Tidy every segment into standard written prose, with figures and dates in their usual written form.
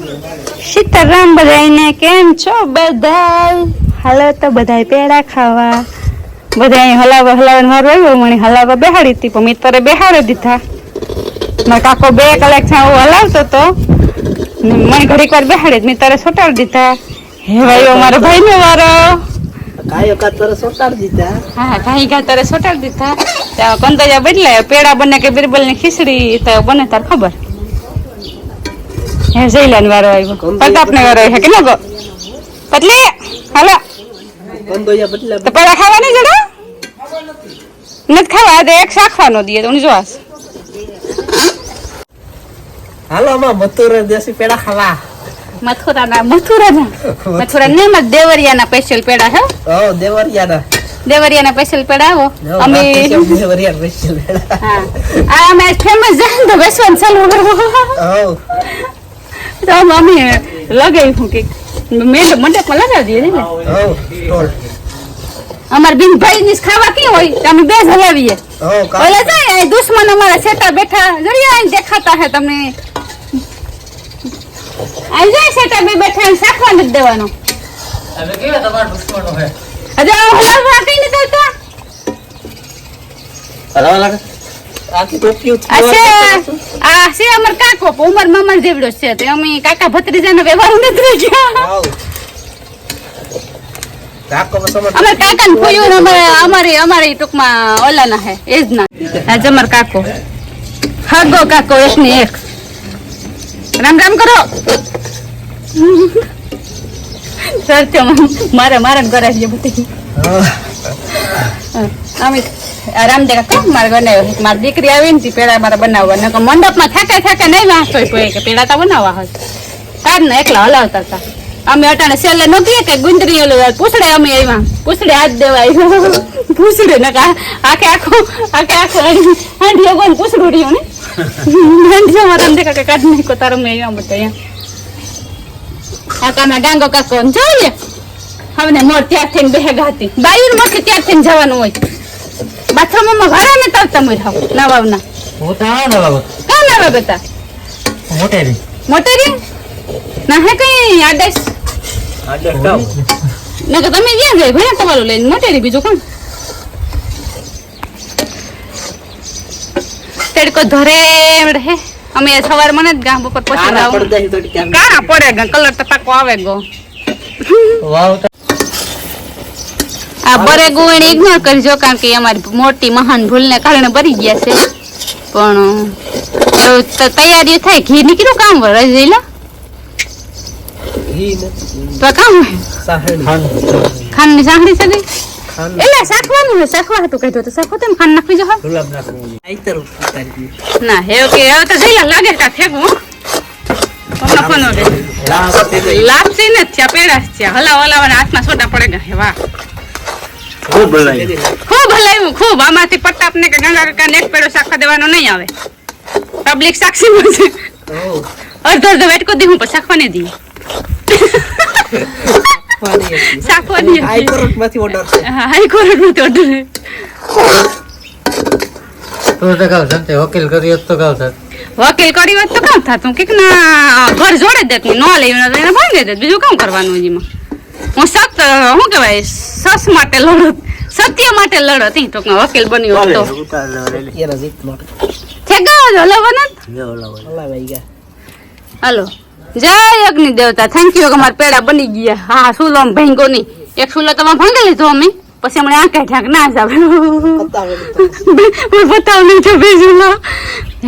સીતારામ બધાને કેમ છો બધાય? હાલો તો બધાય પેડા ખાવા. બધાય હલાવા મારું આવ્યું મને હલાવા બેહાડી હતી પણ મિત્રે બેહાડી દીધા. મારા કાકો 2 કલાક થી હલાવતો તો મને ઘડીક વાર બેહાડી મિત્રે સોટાડી દીધા. હે ભાઈ મારો ભાઈ નો વારો કાયો કાતરે સોટાડી દીધા. હા કાઈ કાતરે સોટાડી દીધા. ત્યાં કંદોજા બદલાય પેડા બને કે બિરબલ ની ખીચડી તો બને તાર ખબર. હે જઈલાન વારો આવ્યો પ્રતાપ ને વારો આવ્યો કે ન ગો પતલી હાલો કંદોયા બદલા તો પેલા ખાવા નહીં જડો નથી ખાવા દે એક શાખવાનો દીએ તો જોવાસ હાલો માં મથુરા દેશી પેડા ખાવા. મથુરા ને મત દેવરિયાના સ્પેશિયલ પેડા હે. ઓ દેવરિયાના સ્પેશિયલ પેડા આવો અમે દેવરિયા સ્પેશિયલ પેડા. હા આ અમે ફેમસ જાન તો બેસવાન ચાલુ કરવો. તો અમે લગાવ્યું કે મેં મંડપમાં લગાવી દઈએ ને. અમાર બિન ભાઈ ની ખાવા કે હોય અમે બે હલાવીએ. ઓલા જાય દુશ્મન અમારા સેટા બેઠા જરિયા દેખાતા હે તમને. આઈ જાય સેટા બે બેઠા શાખવા નથી દેવાનો. હવે કેવા તમારા દુશ્મનો હે? અરે હલાવા કઈ નથી કરતા. હલાવા લાગે આખી ટોપી આ છે અમાર કાકો ઉમર મામા જેવડો છે તો અમે કાકા ભત્રીજાનો વ્યવહાર નથી ગયા. અમાર કાકા ને ફોયું અમારી ટૂંકમાં ઓલાના હે એજ ના. આજ અમાર કાકો હાગો કાકો એક ને એક રામ રામ કરો. સરચો મારે કરે છે બધી. અમે રામદે કાકા મારે બનાવ્યો મારી દીકરી આવી ને પેડા મારે બનાવવા નકર મંડપમાં થાકે નહીં વાંચો કે પેડા તો બનાવવા હોય કાઢ ને એકલા હલાવતા હતા. અમે અટાણે સેલે નોકીએ કે ગુંદરી પૂછડે અમે એમાં પૂછડે હાથ દેવાય પૂછડે નકા આખે હાંડીઓ કોણ પૂછડું રહ્યું ને હાંડીઓમાં રામદે કાકા કાઢી નાખો તારો મેં અહીંયા બધા કાકા મેં ગાંગો કાકો જોઈએ હવે મોર ત્યાં થઈને બેહેગા હતી બાયું મોટી ત્યાં થઈને જવાનું હોય. બાથરૂમમાં ઘરે ને તરતા મરાવ નવાવના કા નવા બેટા મોટેરી ના હે કઈ આદેશ ના કે તમે જ્યાં જાય ભલે તમારું લઈને મોટેરી બીજું કોણ તડકો ધરે હે. અમે સવાર મને જ ગામ બપોર પછી કાણા પડે કલર તો પાકો આવે ગો. આ બરેગુ એને ઇગ્નોર કરજો કારણ કે અમારી મોટી મહાન ભૂલને કારણે બરી ગયા છે પણ તૈયારી થાય ઘી નીકળ્યું કામ રજેલા તો કામ ખાંડ ની સાંકળી સગી એટલે શાકવાનું હોય શાકવા હતું કઈ તો શાકવા તેમ ખાંડ નાખવી જો ના હે કે હવે તો જઈલા લાગે કા ફેંકવું લાપસી ને થયા પેડા થયા હલાવાના હાથમાં સોટા પડે ગયા વાહ ખૂબ હલાવ્યું ખૂબ. આમાંથી પ્રતાપ ને કે ગંગા કાકા ને એક પેડો શાખા દેવાનો નહીં આવે પબ્લિક સાક્ષી મળશે. અડધો વેટકો દી હું શાખવા ને દી શાખવાની હાઈકોર્ટ માંથી ઓર્ડર વકીલ કરી તો કાવ થાત હું કે ના ઘર જોડે દેત ન લઈ એને ભાંગી દેત બીજું કામ કરવાનું એમાં. હું શું કેવાય સસ માટે લડત સત્ય માટે લડત ટૂંકમાં વકીલ બન્યો હતો. હાલો જય અગ્નિ દેવતા થેન્ક યુ કે મારા પેડા બની ગયા. હા સુલો ભાંગો નહીં એક સુલો તમે ભાંગી લીધો અમે પછી હમણાં આંખે ઠાક ના જાવ બતાવ તો બીજું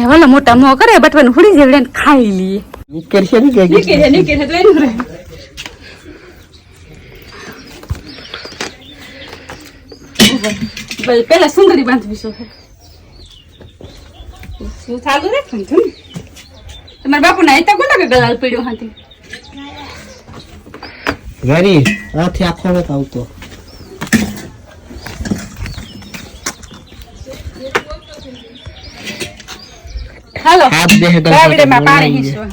ભલે મોટા મોં કરે બટવાનું ફૂડી જાય ખાઈ લઈએ. પેલા સુંદરી બાંધવી શું ચાલુ રાખ તમારા બાપુ ના આયતા કોના કે ગલાલ પીડ્યો હાથી ગરી આથી આખો નત આવતો. હાલો બાવડેમાં પાણી હીસવો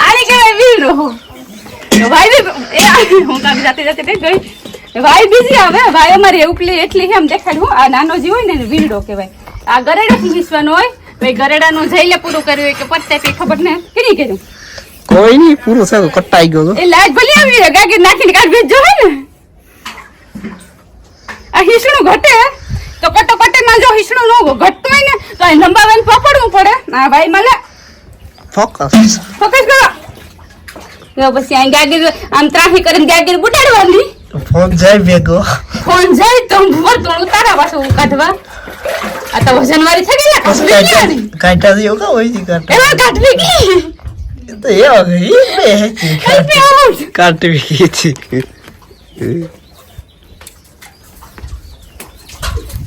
આને કેવાય વીરો ભાઈ હું કામ જાતે ગઈ ભાઈ બીજી આવે ભાઈ અમારી ઉપલી એટલી એમ દેખાડ્યું આ નાનો જીવ હોય ને વીરડો કહેવાય. આ ગરેડા થી વીસવાનો હોય ભાઈ ગરેડા નું જઈને પૂરું કર્યું કે પત્તે કઈ ખબર ને કેની કર્યું કોઈ નહીં પૂરું છે કટાઈ ગયો તો એ લાઈટ ભલી આવી ગાગી નાખીને કાઢી જો હે ને આ હિસણું ઘટે તો કટોકટે માં જો હિસણું નો ઘટતો હોય ને તો આ લંબાવીને પકડવું પડે ના ભાઈ મને ફોકસ ફોકસ કરો તો પછી આ ગાગી આમ ત્રાહી કરીને ગાગી બુટાડવાની ફોન જાય ભેગો ફોન જાય તો વર્તુળ ઉતારા પાછું કાઢવા આ તો વજન વાળી થઈ ગઈ ને કાંટા જેવું કા હોય છે કાંટા એમાં કાઢવી ગઈ તો એ ગઈ બે છે કાટવી છે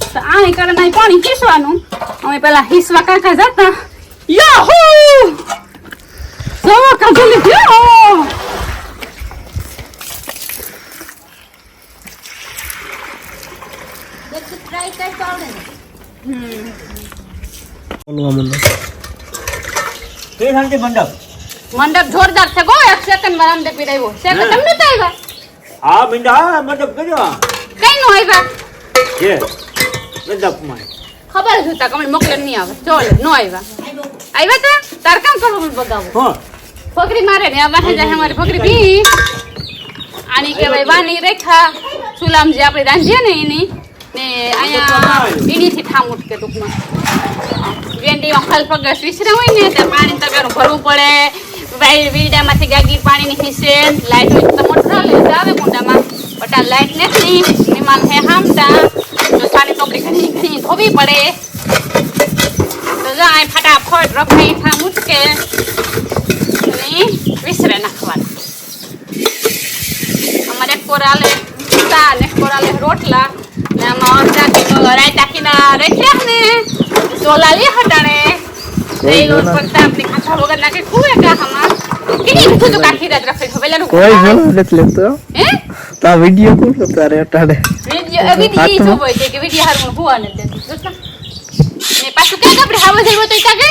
તો આ કરીને પાણી પીસવાનું અમે પેલા હિસવા કાકા જતા યાહૂ સવા કાઢી લીધો બોલવા મને તે શાંતિ મંડપ મંડપ જોરદાર છે ગો એક સેકન્ડ માં રામદેવ પીરાયો સેકન્ડ તમને તો આવ્યા આ મંડા મંડપ કર્યો કઈ નો આવ્યા છે મંડપમાં ખબર જ હતા કમળ મોકલે નહીં આવે ચોલે નો આવ્યા આવ્યા તા તાર કામ કરવું બગાવો હો ફકરી મારે ને આ વાહે જાય અમારી ફકરી બી આની કહેવાય વાની રેખા સુલામ જે આપણે રાંધીએ ને એની ને અહીંયા એનીથી ઠામ ઉઠકે ટૂંકમાં વેંડીમાં ખલ પગસ વિસરે હોય ને ત્યાં પાણી તગારું ભરવું પડે ભાઈ વીડામાંથી ગાગી પાણીની હિસે લાઈટ હોય તો મોટર લે આવે કુંડામાં બટા લાઈટ નથી મહેમાન હે હામતા તો પાણી ટોકરી ઘણી ઘણી ધોવી પડે તો જો આ ફટાફટ રખાઈ ઠામ ઉઠકે અને વિસરે નાખવાના અમારે એક કોરાલે ચા ને કોરાલે રોટલા ને આમાં અડધા કિલો રાયતા કિના રેખ્યા ને ચોલાલી હટાણે એ લોટ પડતા આપણી ખાતા વગર નાખે ખુએ કા હમા કેની લીધું તો કાઠી રાત રખે ખવેલાનું કોઈ બોલ નથી લેતો હે તા વિડિયો કોણ તારે અટાડે વિડિયો જો હોય છે કે વિડિયો હારું હુવા ન દેતી જોતા ને પાછું કે આપણે હાવ જઈવો તો ઈતા કે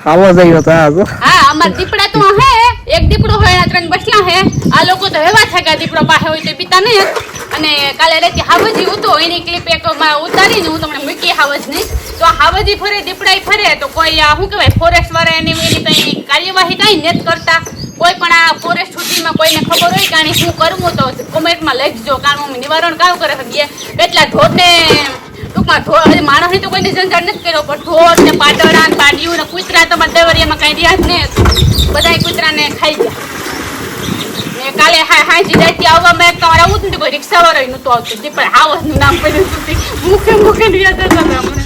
આવો જઈયો તા જો હા અમાર દીપડા તો હે એક દીપડો હોય આ ત્રણ બસલા હે આ લોકો તો એવા છે કે દીપડો પાસે હોય તો પીતા નહીં અને કાલે રાતે હાવજી ઉતો એની ક્લિપ એક માં ઉતારીને હું તમને મૂકી હાવજ નહીં તો હાવજી ફરે દીપડાઈ ફરે તો કોઈ આ શું કહેવાય ફોરેસ્ટ વાળા એની કઈ કાર્યવાહી કાંઈ નેત કરતા કોઈ પણ આ ફોરેસ્ટ સુધીમાં કોઈને ખબર હોય કે આને શું કરવું તો કોમેન્ટમાં લખજો કારણ હું નિવારણ કામ કરે શકીએ એટલા ધોરને ટૂંકમાં માણસની તો કોઈને ઝંઝટ નથી કર્યો પણ ઢોર ને પાટડા ને પાડિયું ને કૂતરા તો દેવરિયામાં કઈ રહ્યા જ ને બધા કૂતરાને ખાઈ ગયા ને કાલે હાજી જાતી આવવામાં તમારે આવું જ નથી કોઈ રિક્ષાવાળો નહોતો આવતું પણ હાવસનું નામ પડ્યું મુખે મુખે રહ્યા હતા